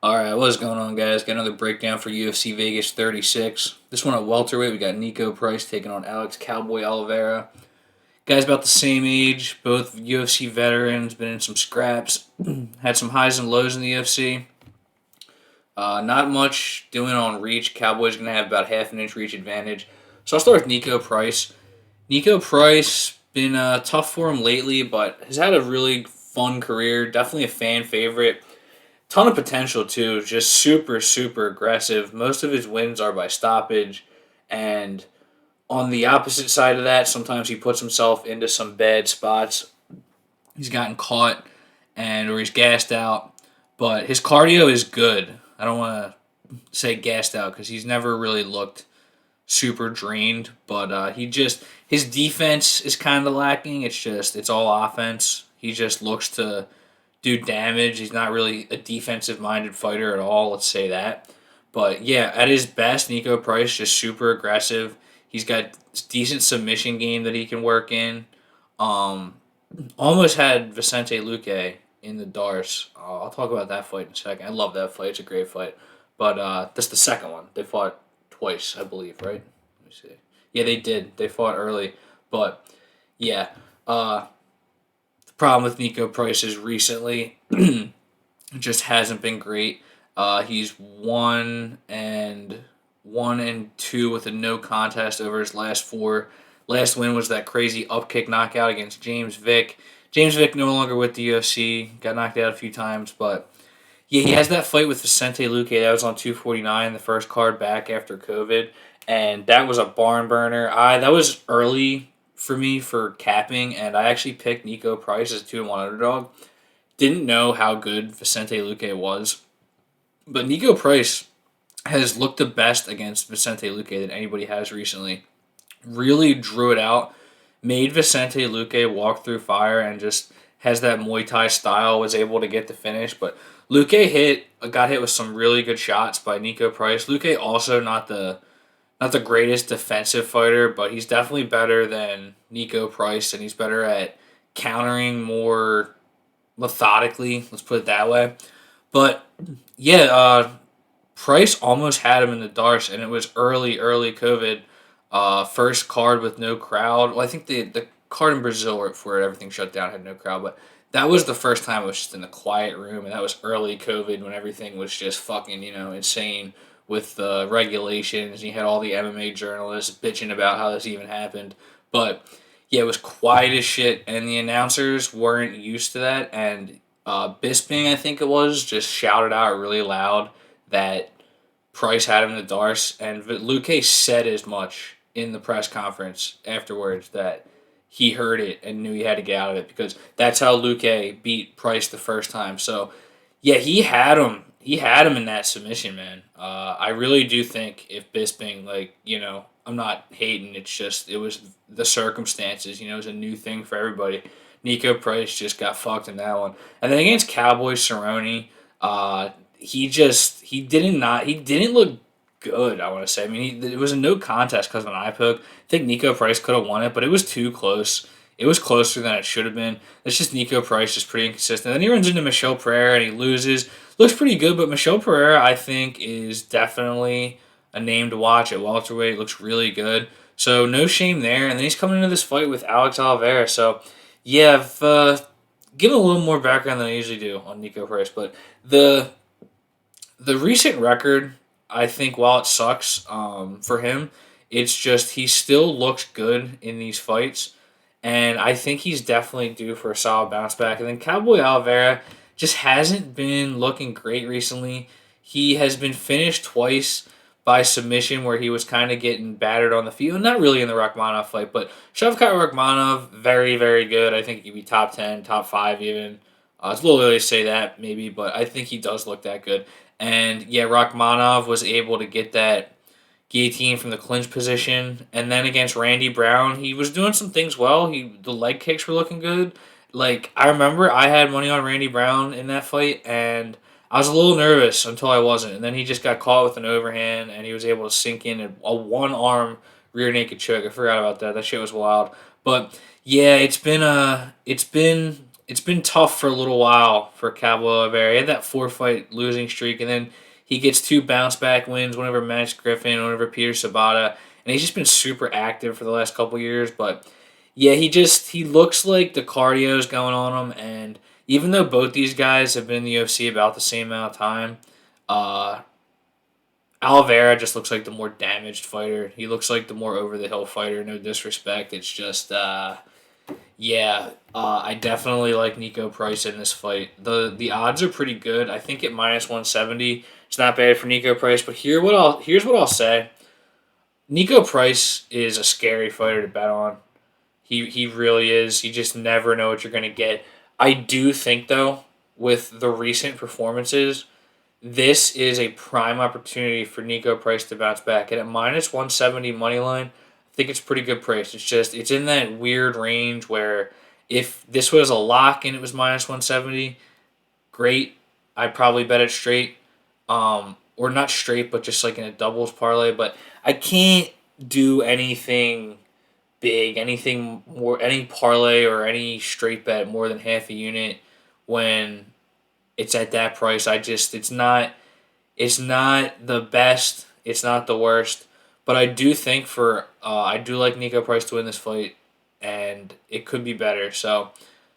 Alright, what's going on, guys? Got another breakdown for UFC Vegas 36. This one at welterweight, we got Niko Price taking on Alex Cowboy Oliveira. Guys about the same age, both UFC veterans, been in some scraps, had some highs and lows in the UFC. Not much doing on reach. Cowboy's going to have about half an inch reach advantage. So I'll start with Niko Price. Niko Price, been tough for him lately, but has had a really fun career. Definitely a fan favorite. Ton of potential too. Just super, super aggressive. Most of his wins are by stoppage, and on the opposite side of that, sometimes he puts himself into some bad spots. He's gotten caught, or he's gassed out. But his cardio is good. I don't want to say gassed out because he's never really looked super drained. But his defense is kind of lacking. It's all offense. He just looks to do damage. He's not really a defensive minded fighter at all, let's say that. But yeah, at his best, Niko Price just super aggressive. He's got decent submission game that he can work in. Um, Almost had Vicente Luque in the Dars. I'll talk about that fight in a second. I love that fight. It's a great fight. But that's the second one. They fought twice, I believe, right? Let me see. Yeah, they did. They fought early. But yeah, the problem with Niko Price is recently it just hasn't been great. He's 1-2 with a no contest over his last four. Last win was that crazy upkick knockout against James Vick. James Vick no longer with the UFC. Got knocked out a few times, but yeah, he has that fight with Vicente Luque that was on 249, the first card back after COVID, and that was a barn burner. That was early for me for capping, and I actually picked Niko Price as a 2-1 underdog. Didn't know how good Vicente Luque was, but Niko Price has looked the best against Vicente Luque that anybody has recently. Really drew it out, made Vicente Luque walk through fire, and just has that Muay Thai style, was able to get the finish. But Luque got hit with some really good shots by Niko Price. Luque also not the greatest defensive fighter, but he's definitely better than Niko Price, and he's better at countering more methodically. Let's put it that way. But yeah, Price almost had him in the Darce, and it was early COVID. First card with no crowd. Well, I think the card in Brazil where everything shut down had no crowd, but that was the first time it was just in a quiet room, and that was early COVID when everything was just fucking insane with the regulations. You had all the MMA journalists bitching about how this even happened, but yeah, it was quiet as shit, and the announcers weren't used to that. And Bisping, I think it was, just shouted out really loud that Price had him in the Darce, and Luque said as much in the press conference afterwards that he heard it and knew he had to get out of it because that's how Luque beat Price the first time. So yeah, he had him. He had him in that submission, man. I really do think if Bisping, I'm not hating. It's just it was the circumstances. It was a new thing for everybody. Niko Price just got fucked in that one, and then against Cowboy Cerrone, he didn't look good. I want to say. I mean, it was a no contest because of an eye poke. I think Niko Price could have won it, but it was too close. It was closer than it should have been. It's just Niko Price just pretty inconsistent. Then he runs into Michel Pereira and he loses. Looks pretty good, but Michel Pereira I think is definitely a name to watch at welterweight. Looks really good. So no shame there. And then he's coming into this fight with Alex Oliveira. So yeah, I've given a little more background than I usually do on Niko Price, but the the recent record, I think, while it sucks for him, it's just he still looks good in these fights, and I think he's definitely due for a solid bounce back. And then Cowboy Oliveira just hasn't been looking great recently. He has been finished twice by submission where he was kind of getting battered on the field. Not really in the Rachmanov fight, but Shavkat Rachmanov, very, very good. I think he'd be top 10, top 5 even. It's a little early to say that, maybe, but I think he does look that good. And yeah, Rachmanov was able to get that guillotine from the clinch position. And then against Randy Brown, he was doing some things well. The leg kicks were looking good. Like I remember I had money on Randy Brown in that fight and I was a little nervous until I wasn't. And then he just got caught with an overhand and he was able to sink in a one arm rear naked choke. I forgot about that. That shit was wild. But yeah, it's been it's been tough for a little while for Cowboy Oliveira. He had that 4 fight losing streak, and then he gets 2 bounce back wins. Whenever Max Griffin, whenever Peter Sabata, and he's just been super active for the last couple years. But yeah, he looks like the cardio's going on him, and even though both these guys have been in the UFC about the same amount of time, uh, Oliveira just looks like the more damaged fighter. He looks like the more over the hill fighter. No disrespect, it's just yeah, I definitely like Niko Price in this fight. The odds are pretty good. I think at -170, it's not bad for Niko Price. But here's what I'll say. Niko Price is a scary fighter to bet on. He really is. You just never know what you're gonna get. I do think though, with the recent performances, this is a prime opportunity for Niko Price to bounce back. And at -170 money line, I think it's pretty good price. It's in that weird range where if this was a lock and it was -170, great. I'd probably bet it straight. Or not straight, but just like in a doubles parlay. But I can't do anything big, anything more, any parlay or any straight bet more than half a unit when it's at that price. It's not the best. It's not the worst. But I do think I do like Niko Price to win this fight, and it could be better. So,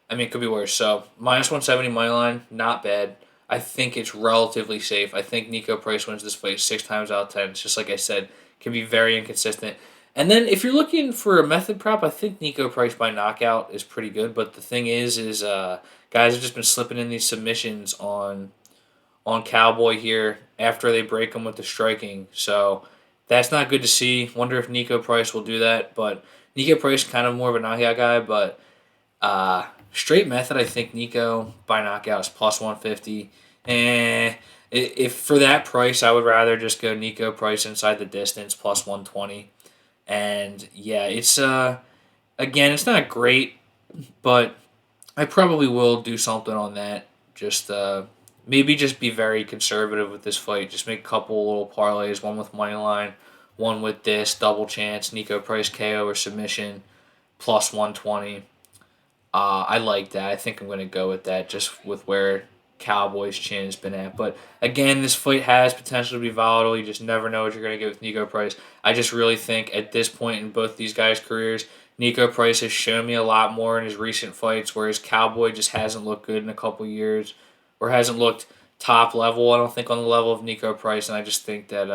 I mean, it could be worse. So, -170 money line, not bad. I think it's relatively safe. I think Niko Price wins this fight 6 times out of 10. It's just like I said, can be very inconsistent. And then if you're looking for a method prop, I think Niko Price by knockout is pretty good. But the thing is guys have just been slipping in these submissions on Cowboy here after they break him with the striking. So that's not good to see. Wonder if Niko Price will do that. But Niko Price kind of more of a knockout guy. But straight method, I think Niko by knockout is +150. If for that price, I would rather just go Niko Price inside the distance +120. And yeah, it's again, it's not great, but I probably will do something on that. Just maybe just be very conservative with this fight. Just make a couple little parlays, one with money line, one with this double chance, Niko Price KO or submission, +120. I like that. I think I'm gonna go with that just with where Cowboys' chin has been at. But again, this fight has potential to be volatile. You just never know what you're gonna get with Niko Price. I just really think at this point in both these guys' careers, Niko Price has shown me a lot more in his recent fights, whereas Cowboy just hasn't looked good in a couple years, or hasn't looked top level. I don't think on the level of Niko Price, and I just think that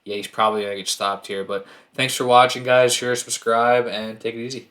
yeah, he's probably gonna get stopped here. But thanks for watching, guys. Share, subscribe, and take it easy.